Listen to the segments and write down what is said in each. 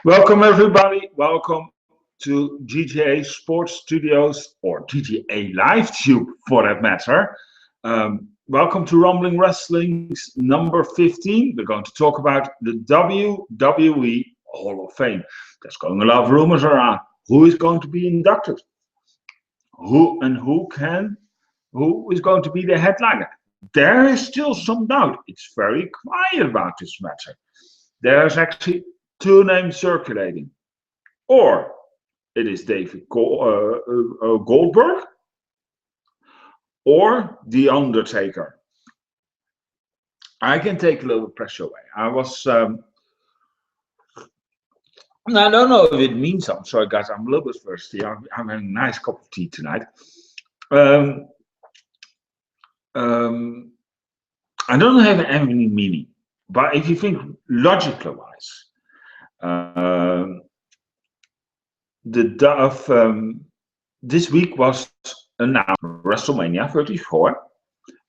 Welcome, everybody. Welcome to GTA Sports Studios or GTA Live Tube for that matter. Welcome to Rumbling Wrestling's number 15. We're going to talk about the WWE Hall of Fame. There's going a lot of rumors around who is going to be inducted, who is going to be the headliner. There is still some doubt. It's very quiet about this matter. There's actually two names circulating. Or it is Goldberg or The Undertaker. I can take a little pressure away. I don't know if it means something. Sorry, guys, I'm a little bit thirsty. I'm having a nice cup of tea tonight. Um, um, I don't have any meaning, but if you think logically wise, um, this week was announced WrestleMania 34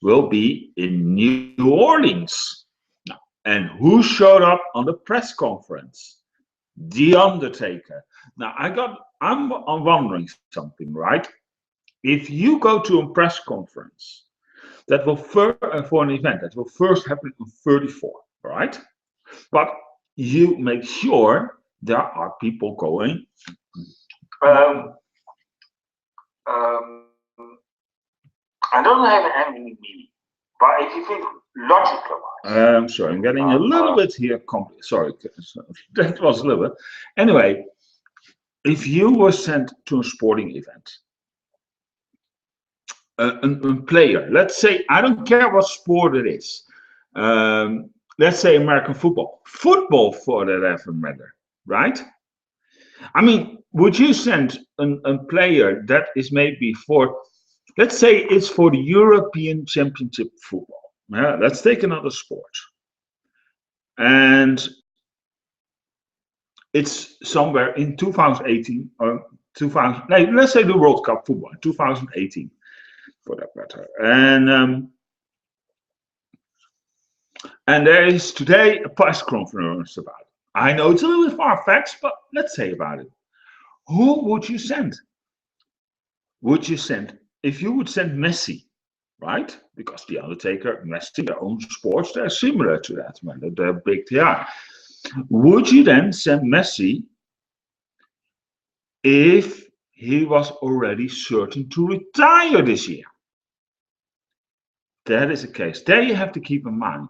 will be in New Orleans. Now, and who showed up on the press conference? The Undertaker. Now, I'm wondering something, right? If you go to a press conference that will for an event that will first happen in 34, right? But you make sure there are people going. Um, um, I don't have any meaning, but if you think logically wise, sorry, I'm getting a little bit here. Sorry, that was a little bit. Anyway, if you were sent to a sporting event, a player, let's say, I don't care what sport it is, let's say American football for that matter, right? I mean, would you send a player that is maybe for, let's say it's for the European Championship football. Yeah, let's take another sport. And it's somewhere in 2018 or 2000, no, let's say the World Cup football, 2018 for that matter. And there is today a press conference about it. I know it's a little bit far-fetched, but let's say about it. Who would you send? If you would send Messi, right? Because the Undertaker and Messi, their own sports, they're similar to that, man. They're big they are. Would you then send Messi if he was already certain to retire this year? That is the case. There you have to keep in mind.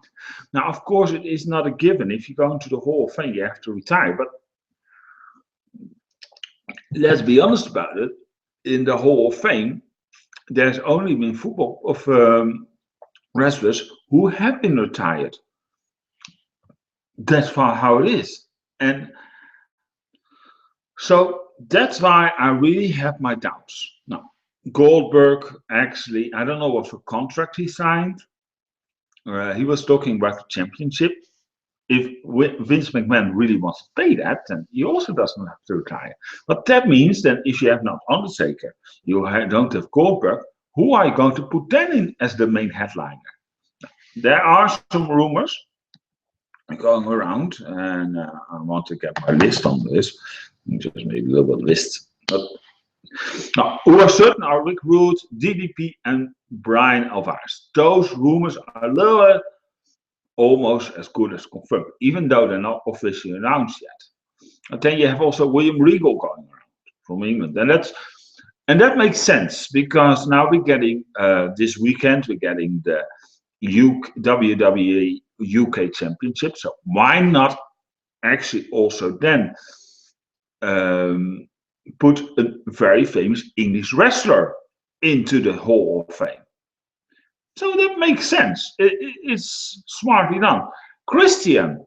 Now, of course, it is not a given. If you go into the Hall of Fame, you have to retire. But let's be honest about it. In the Hall of Fame, there's only been football of wrestlers who have been retired. That's how it is. And so that's why I really have my doubts. Now, Goldberg, actually, I don't know what for contract he signed. He was talking about the championship. If Vince McMahon really wants to pay that, then he also doesn't have to retire. But that means that if you have not Undertaker, you don't have Goldberg, who are you going to put then in as the main headliner? There are some rumors going around, and I want to get my list on this. Just maybe a little bit list. Now, who are certain are Rick Rude, DDP, and Brian Alvarez. Those rumors are a little almost as good as confirmed, even though they're not officially announced yet. And then you have also William Regal going around from England, and that makes sense because now we're getting this weekend we're getting the WWE UK Championship. So why not actually also then put a very famous English wrestler into the Hall of Fame? So that makes sense. It's smartly done. Christian,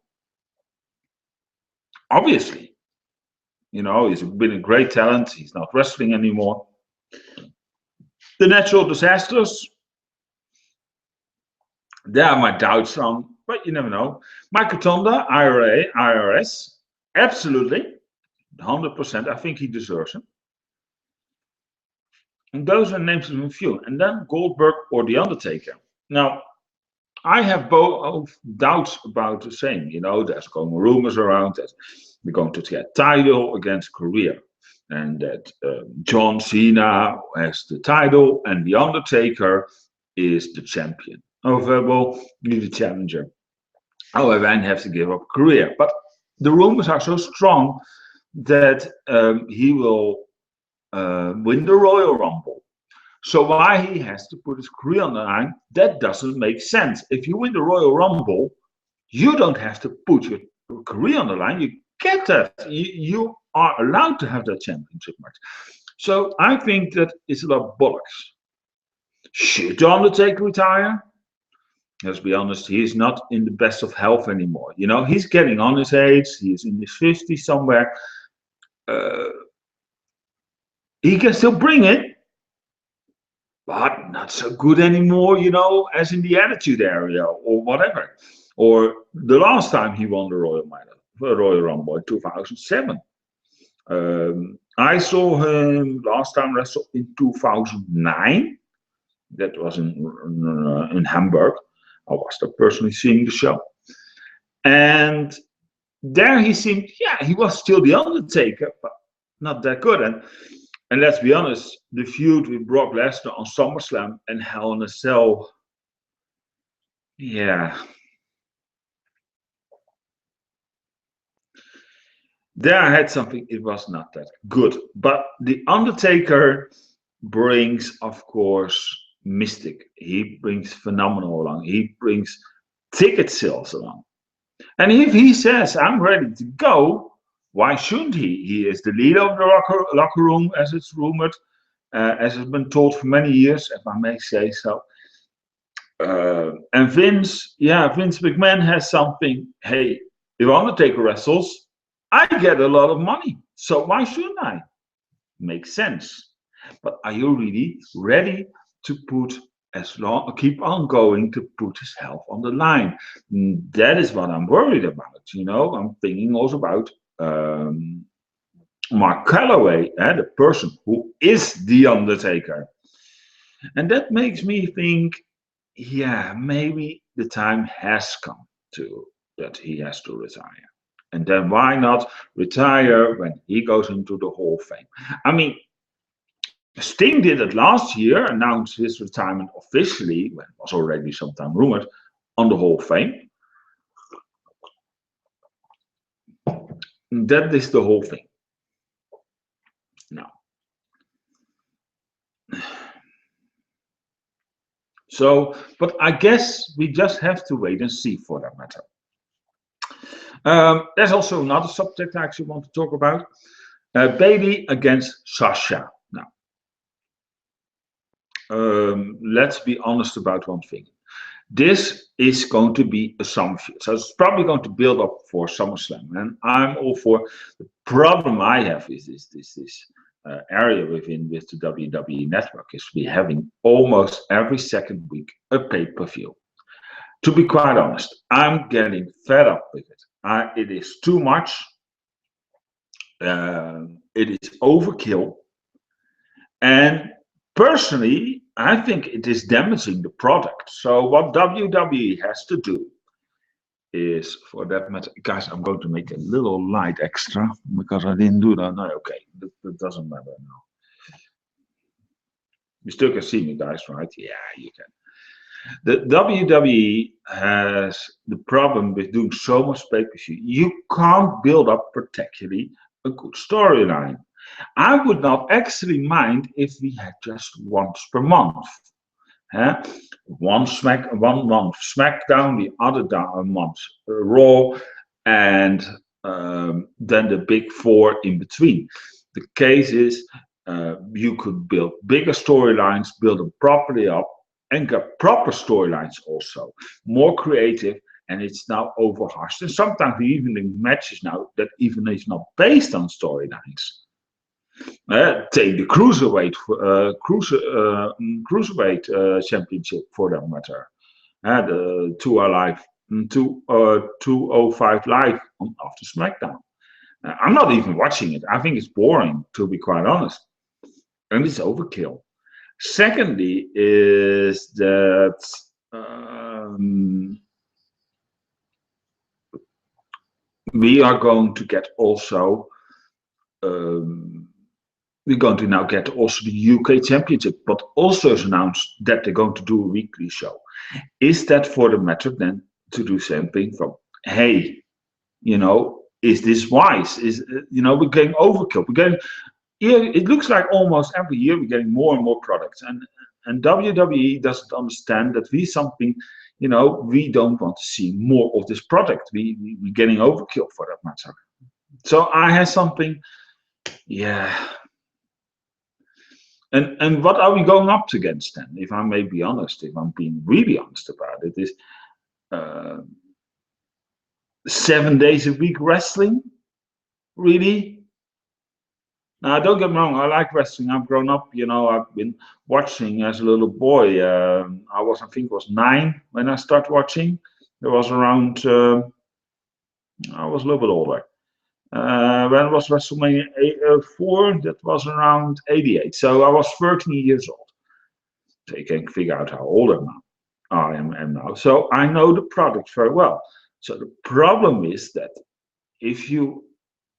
obviously, he's been a great talent. He's not wrestling anymore. The natural disasters, there are my doubts on, but you never know. Michael Tonda, IRS, absolutely, 100%. I think he deserves him. And those are names of a few. And then Goldberg or The Undertaker. Now, I have both doubts about the same. There's going rumors around that They're going to get title against Korea, and that John Cena has the title, and the Undertaker is the champion. Well, he's the challenger. However, and have to give up Korea. But the rumors are so strong that he will win the Royal Rumble. So why he has to put his career on the line, that doesn't make sense. If you win the Royal Rumble, you don't have to put your career on the line. You get that. You are allowed to have that championship match. So I think that it's a lot of bollocks. Should The Undertaker retire? Let's be honest, he is not in the best of health anymore. You know, he's getting on his age. He's in his 50s somewhere. Uh, he can still bring it, but not so good anymore, you know, as in the attitude area or whatever. Or the last time he won the Royal Rumble in 2007. I saw him last time wrestle in 2009. That was in Hamburg. I was there personally seeing the show. And there he seemed, yeah, he was still the Undertaker, but not that good. And let's be honest, the feud with Brock Lesnar on SummerSlam and Hell in a Cell, yeah. There I had something, it was not that good. But The Undertaker brings, of course, mystic. He brings phenomenal along. He brings ticket sales along. And if he says, I'm ready to go, why shouldn't he? He is the leader of the locker room, as it's rumored, as has been told for many years, if I may say so. And Vince McMahon has something. Hey, if Undertaker wrestles, I get a lot of money. So why shouldn't I? Makes sense. But are you really ready to keep on going to put his health on the line? That is what I'm worried about. You know, I'm thinking also about Mark Calloway, the person who is the Undertaker. And that makes me think, yeah, maybe the time has come to that he has to retire. And then why not retire when he goes into the Hall of Fame? I mean, Sting did it last year, announced his retirement officially, when it was already sometime rumored, on the Hall of Fame. That is the whole thing. Now, so, but I guess we just have to wait and see for that matter. There's also another subject I actually want to talk about. Bailey against Sasha. Now, let's be honest about one thing. This is going to be a SummerSlam, so it's probably going to build up for SummerSlam, and I'm all for. The problem I have is this area with the WWE network is we having almost every second week a pay-per-view. To be quite honest, I'm getting fed up with it. It is too much. It is overkill, and personally, I think it is damaging the product. So what WWE has to do is, for that matter, guys, I'm going to make a little light extra because I didn't do that. No, okay, that doesn't matter now. You still can see me, guys, right? Yeah, you can. The WWE has the problem with doing so much pay-per-view. You can't build up particularly a good storyline. I would not actually mind if we had just once per month. Huh? One month SmackDown, the other month Raw, and then the big four in between. The case is you could build bigger storylines, build them properly up, and get proper storylines also, more creative. And it's now overhashed. And sometimes we even in matches now that even is not based on storylines. Take the cruiserweight championship for that matter. The 205 live after SmackDown. I'm not even watching it. I think it's boring, to be quite honest, and it's overkill. Secondly, is that we are going to get also. Um, we're going to now get also the UK Championship, but also is announced that they're going to do a weekly show. Is that for the matter then to do something from, hey, is this wise? We're getting overkill. We're getting, yeah, it looks like almost every year we're getting more and more products, and WWE doesn't understand that we don't want to see more of this product. We're getting overkill for that matter. So I have something, yeah. And what are we going up against then? If I may be honest, if I'm being really honest about it, is uh, 7 days a week wrestling? Really? Now, don't get me wrong, I like wrestling. I've grown up, I've been watching as a little boy. I think, was 9 when I started watching. It was around, I was a little bit older. When was WrestleMania 4? That was around 88. So I was 13 years old. So you can figure out how old I am now. So I know the product very well. So the problem is that if you,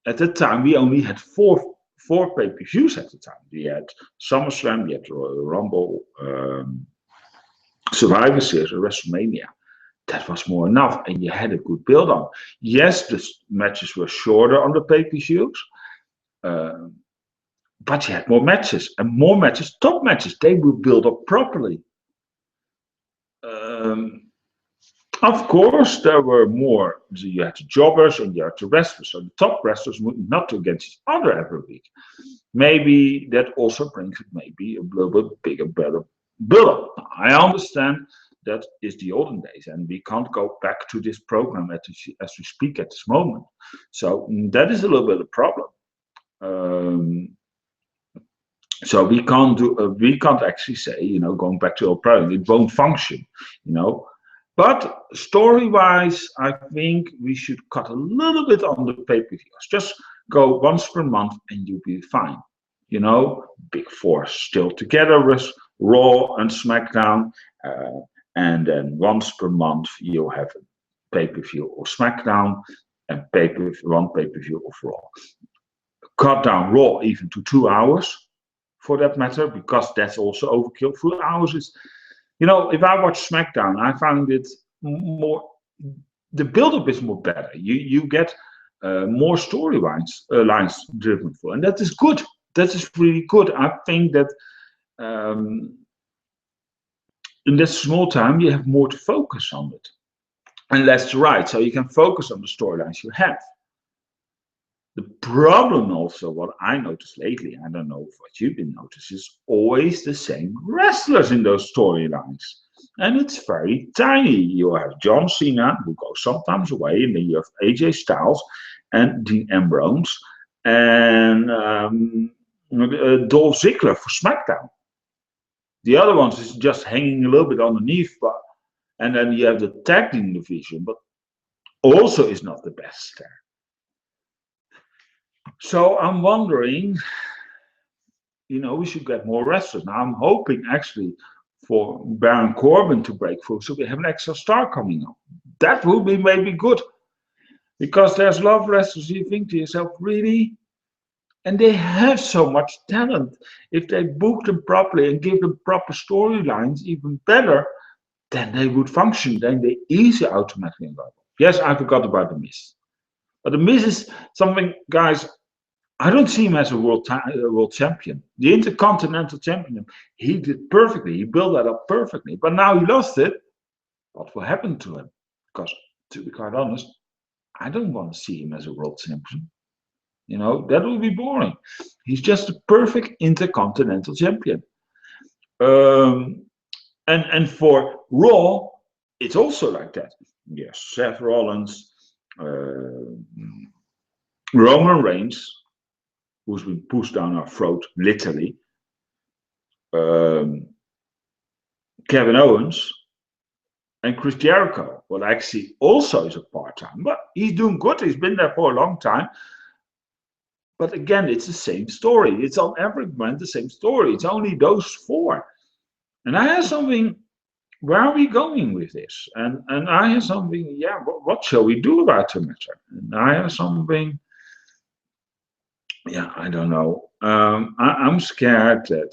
at the time, we only had four pay-per-views at the time. We had SummerSlam, we had Royal Rumble, Survivor Series, and WrestleMania. That was more enough, and you had a good build on. Yes, the matches were shorter on the pay-per-views, but you had more matches, and more matches, top matches. They would build up properly. Of course, there were more. You had the jobbers and you had the wrestlers. So the top wrestlers would not against each other every week. Maybe that also brings it maybe a little bit bigger, better build-up. I understand that is the olden days, and we can't go back to this program as we speak at this moment. So that is a little bit of a problem. So we can't actually say, going back to our program, it won't function, But story-wise, I think we should cut a little bit on the pay-per-views. Just go once per month and you'll be fine. Big Four still together with Raw and SmackDown, and then once per month you'll have a pay-per-view of SmackDown and one pay-per-view of Raw. Cut down Raw even to 2 hours, for that matter, because that's also overkill. 2 hours is, if I watch SmackDown, I find it more, the build-up is more better. You get more lines driven for, and that is good. That is really good. I think that in that small time you have more to focus on it, and that's right. So you can focus on the storylines you have. The problem also, what I noticed lately, I don't know what you've been noticing, is always the same wrestlers in those storylines. And it's very tiny. You have John Cena, who goes sometimes away, and then you have AJ Styles and Dean Ambrose and Dolph Ziggler for SmackDown. The other ones is just hanging a little bit underneath, and then you have the tag team division, but also is not the best there. So I'm wondering, we should get more wrestlers. Now I'm hoping actually for Baron Corbin to break through, so we have an extra star coming up. That would be maybe good, because there's a lot of wrestlers. You think to yourself, really? And they have so much talent. If they book them properly and give them proper storylines, even better, then they would function. Then they easily automatically involve. Yes, I forgot about The Miz. But The Miz is something, guys, I don't see him as a world champion. The Intercontinental Champion, he did perfectly. He built that up perfectly. But now he lost it. What will happen to him? Because, to be quite honest, I don't want to see him as a world champion. That would be boring. He's just a perfect Intercontinental Champion. And for Raw, it's also like that. Yes, Seth Rollins, Roman Reigns, who's been pushed down our throat, literally. Kevin Owens and Chris Jericho. Well, actually, also is a part-time, but he's doing good. He's been there for a long time. But again, it's the same story. It's on every brand the same story. It's only those four. And I have something where are we going with this? And I have something. Yeah, what shall we do about the matter? And I have something. Yeah, I don't know. I'm scared that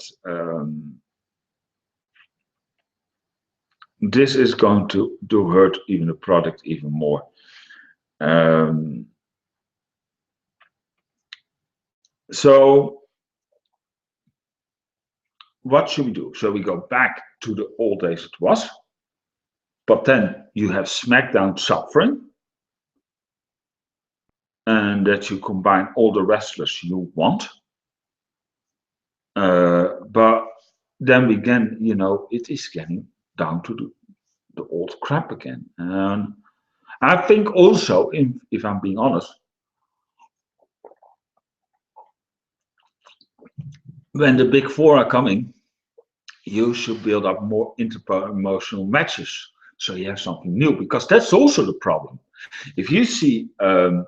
this is going to do hurt even the product even more. Um, so what should we do? Shall we go back to the old days it was? But then you have SmackDown suffering, and that you combine all the wrestlers you want. But then again, it is getting down to the old crap again. And I think also, if I'm being honest, when the big four are coming, you should build up more inter-emotional matches so you have something new, because that's also the problem. If you see all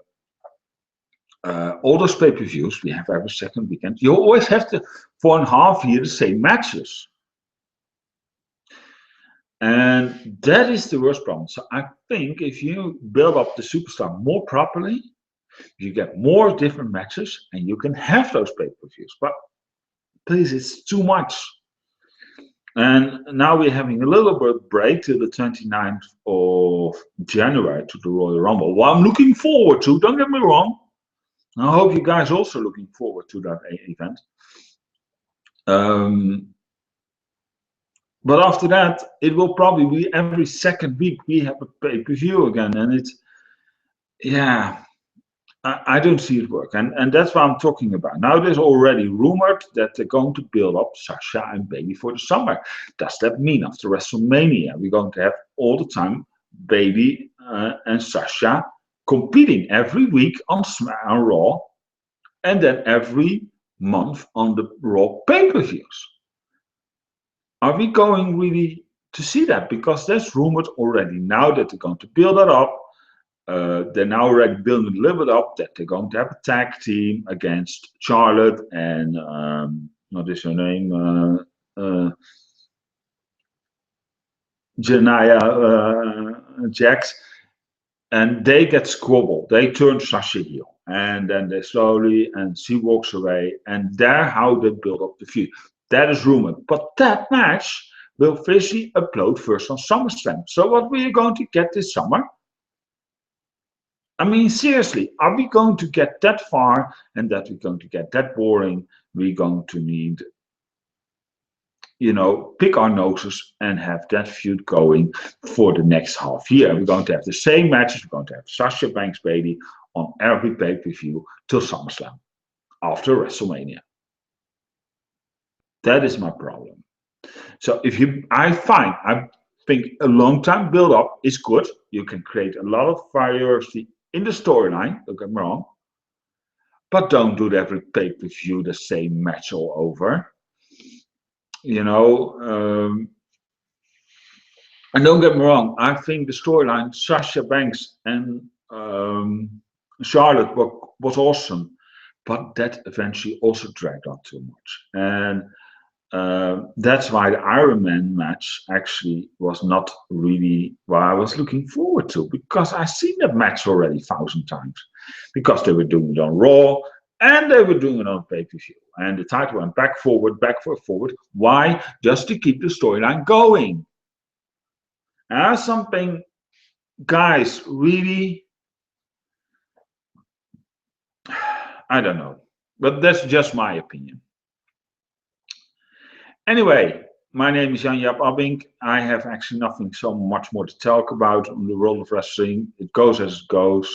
those pay-per-views we have every second weekend, you always have to, for a half year, the same matches. And that is the worst problem. So I think if you build up the superstar more properly, you get more different matches and you can have those pay-per-views. But please, it's too much. And now we're having a little bit break till the 29th of January to the Royal Rumble. Well, I'm looking forward to, don't get me wrong. I hope you guys also looking forward to that event. But after that, it will probably be every second week we have a pay-per-view again. And it's, yeah, I don't see it work. And that's what I'm talking about. Now there's already rumored that they're going to build up Sasha and Bailey for the summer. Does that mean after WrestleMania, we're going to have all the time Bailey and Sasha competing every week on Raw, and then every month on the Raw pay-per-views? Are we going really to see that? Because there's rumored already now that they're going to build that up. They're now already building a little bit up that they're going to have a tag team against Charlotte and what is her name? Janaya Jax. And they get squabbled. They turn Sasha heel. And then they slowly, and she walks away. And that's how they build up the feud. That is rumored. But that match will officially upload first on SummerSlam. So what we are going to get this summer? I mean, seriously, are we going to get that far and that we're going to get that boring? We're going to need, pick our noses and have that feud going for the next half year. We're going to have the same matches. We're going to have Sasha Banks Bailey on every pay-per-view till SummerSlam after WrestleMania. That is my problem. So I think a long time build up is good. You can create a lot of variety in the storyline, don't get me wrong. But don't do every pay-per-view the same match all over. And don't get me wrong, I think the storyline Sasha Banks and Charlotte was awesome, but that eventually also dragged on too much. And that's why the Iron Man match actually was not really what I was looking forward to, because I've seen that match already 1,000 times, because they were doing it on Raw and they were doing it on pay-per-view. And the title went back, forward. Why? Just to keep the storyline going. And something, guys, really, I don't know. But that's just my opinion. Anyway, my name is Jan-Jaap Abbink. I have actually nothing so much more to talk about on the world of wrestling. It goes as it goes.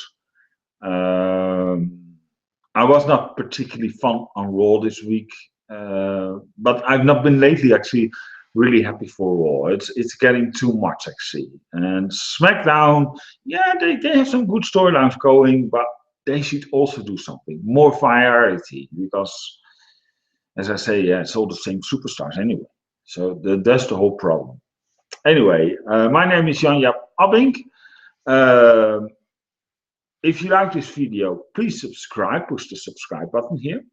I was not particularly fun on Raw this week, but I've not been lately actually really happy for Raw. It's getting too much actually. And SmackDown, yeah, they have some good storylines going, but they should also do something more variety, because, as I say, yeah, it's all the same superstars anyway. So that's the whole problem. Anyway, my name is Jan-Jaap Abbink. If you like this video, please subscribe. Push the subscribe button here.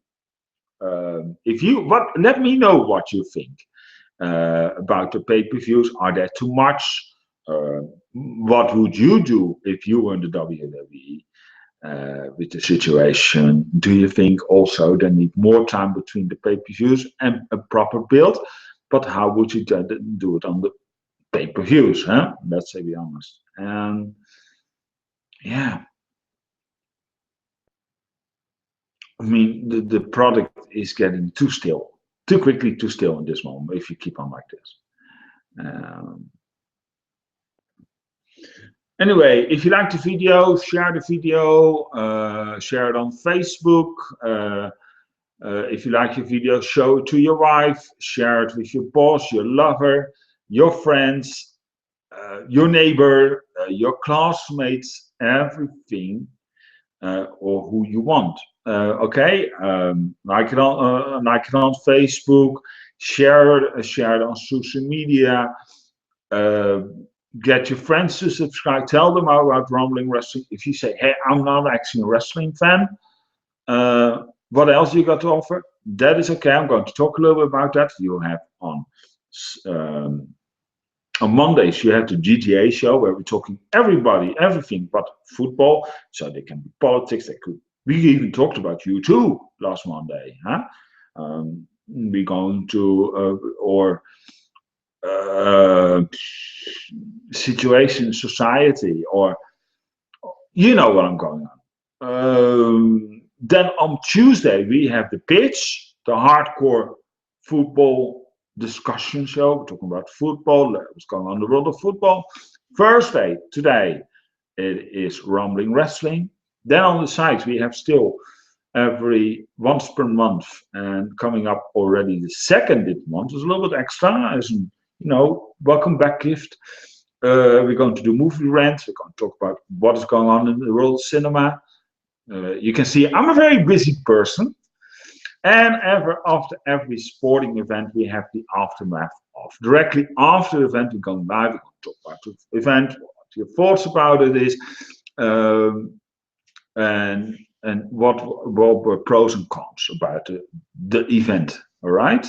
Let me know what you think. about the pay-per-views. Are there too much? What would you do if you were in the WWE with the situation? Do you think also they need more time between the pay-per-views and a proper build? But how would you do it on the pay-per-views? Huh? Let's be honest. And yeah, I mean the product is getting too still, too quickly, too still in this moment. If you keep on like this. Um, Anyway, if you like the video, share the video, share it on Facebook. If you like your video, show it to your wife, share it with your boss, your lover, your friends, your neighbor, your classmates, everything, or who you want. Okay, like it on Facebook, share it on social media. Uh, get your friends to subscribe. Tell them about Rumblin Wrestling. If you say, "Hey, I'm not actually a wrestling fan," what else you got to offer? That is okay. I'm going to talk a little bit about that. You have um, on Mondays you have the GTA show where we're talking everybody, everything but football. So they can be politics. They could. We even talked about you too last Monday, huh? We're going to or situation in society, or you know what I'm going on. Then on Tuesday we have the pitch, the hardcore football discussion show. We're talking about football, what's going on in the world of football. Thursday, today, it is Rumbling Wrestling. Then on the sides we have still every once per month, and coming up already the second this month is a little bit extra as an welcome back gift. We're going to do movie rants. We're going to talk about what is going on in the world of cinema. You can see I'm a very busy person. And after every sporting event, we have the aftermath of. Directly after the event, we're going live. We're going to talk about the event, what your thoughts about it is, and what were pros and cons about the event. All right.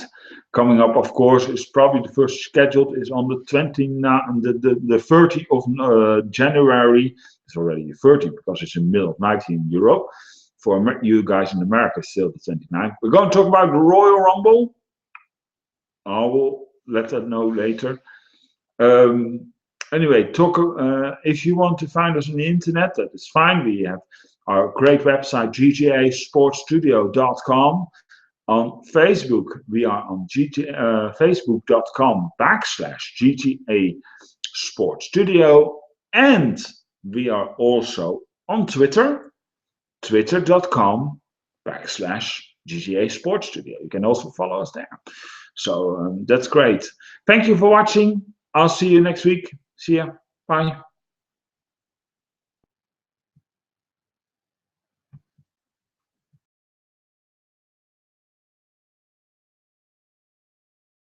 Coming up, of course, is probably the first scheduled is on the 30th of January. It's already the 30th because it's in the middle of night here in Europe. For you guys in America, it's still the 29th. We're going to talk about the Royal Rumble. I will let that know later. Anyway, if you want to find us on the internet, that is fine. We have our great website, gtasportstudio.com. On Facebook, we are on facebook.com/GTA Sports Studio. And we are also on Twitter, twitter.com/GTA Sports Studio. You can also follow us there. So that's great. Thank you for watching. I'll see you next week. See ya. Bye.